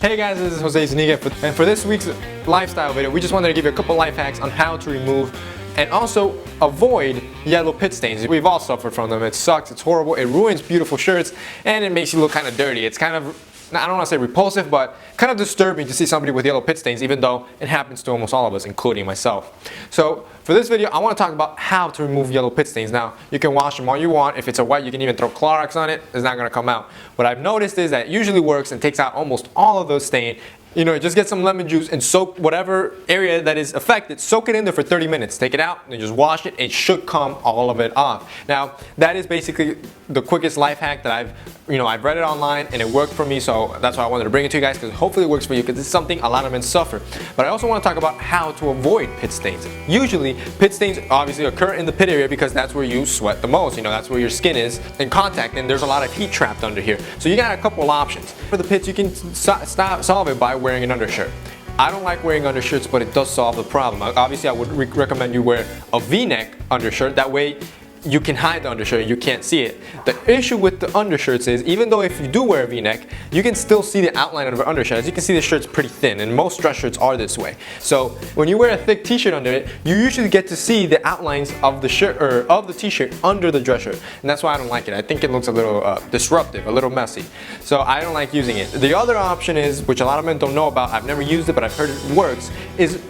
Hey guys, this is Jose Zuniga, and for this week's lifestyle video, we just wanted to give you a couple life hacks on how to remove and also avoid yellow pit stains. We've all suffered from them. It sucks, it's horrible, it ruins beautiful shirts, and it makes you look kind of dirty. It's kind of, I don't want to say repulsive, but kind of disturbing to see somebody with yellow pit stains, even though it happens to almost all of us, including myself. So for this video, I want to talk about how to remove yellow pit stains. Now, you can wash them all you want. If it's a white, you can even throw Clorox on it. It's not going to come out. What I've noticed is that it usually works and takes out almost all of those stains. You know, just get some lemon juice and soak whatever area that is affected, soak it in there for 30 minutes. Take it out and just wash it. It should come all of it off. Now, that is basically the quickest life hack that I've read it online and it worked for me, so that's why I wanted to bring it to you guys, because hopefully it works for you, because it's something a lot of men suffer. But I also want to talk about how to avoid pit stains. Usually, pit stains obviously occur in the pit area because that's where you sweat the most. You know, that's where your skin is in contact, and there's a lot of heat trapped under here. So you got a couple options. For the pits, you can solve it by wearing an undershirt. I don't like wearing undershirts, but it does solve the problem. Obviously, I would recommend you wear a V-neck undershirt. That way, you can hide the undershirt, you can't see it. The issue with the undershirts is, even though if you do wear a V-neck, you can still see the outline of the undershirt. As you can see, the shirt's pretty thin, and most dress shirts are this way. So when you wear a thick t-shirt under it, you usually get to see the outlines of the shirt, or of the t-shirt under the dress shirt. And that's why I don't like it. I think it looks a little disruptive, a little messy. So I don't like using it. The other option is, which a lot of men don't know about, I've never used it, but I've heard it works, is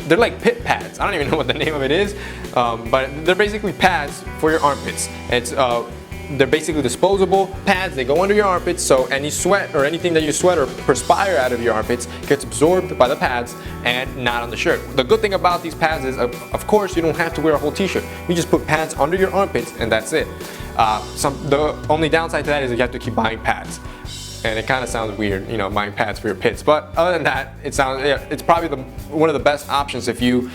they're like pit pads. I don't even know what the name of it is, but they're basically pads for your armpits. They're basically disposable pads. They go under your armpits, so any sweat or anything that you sweat or perspire out of your armpits gets absorbed by the pads and not on the shirt. The good thing about these pads is, of course, you don't have to wear a whole t-shirt. You just put pads under your armpits and that's it. The only downside to that is that you have to keep buying pads. And it kind of sounds weird, you know, buying pads for your pits. But other than that, it's probably one of the best options if you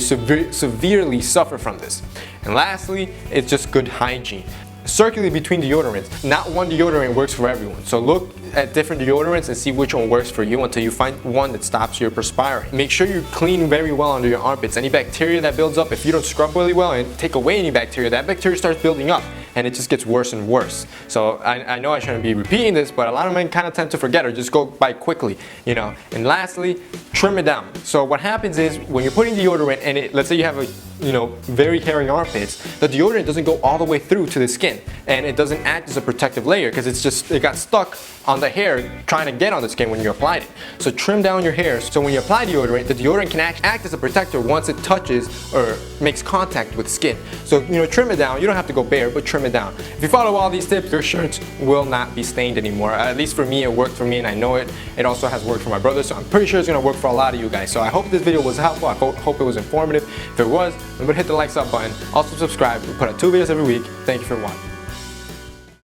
severely suffer from this. And lastly, it's just good hygiene. Circulate between deodorants. Not one deodorant works for everyone. So look at different deodorants and see which one works for you until you find one that stops your perspiring. Make sure you clean very well under your armpits. Any bacteria that builds up, if you don't scrub really well and take away any bacteria, that bacteria starts building up and it just gets worse and worse. So I know I shouldn't be repeating this, but a lot of men kind of tend to forget or just go by quickly, you know. And lastly, trim it down. So what happens is, when you're putting deodorant and let's say you have a very hairy armpits, the deodorant doesn't go all the way through to the skin, and it doesn't act as a protective layer because it got stuck on the hair trying to get on the skin when you applied it. So trim down your hair, so when you apply deodorant, the deodorant can act as a protector once it touches or makes contact with skin. So trim it down. You don't have to go bare, but trim it down. If you follow all these tips, your shirts will not be stained anymore. At least for me, it worked for me, and I know it. It also has worked for my brother, so I'm pretty sure it's gonna work for a lot of you guys. So I hope this video was helpful. I hope it was informative. If it was, remember to hit the likes up button. Also subscribe. We put out 2 videos every week. Thank you for watching.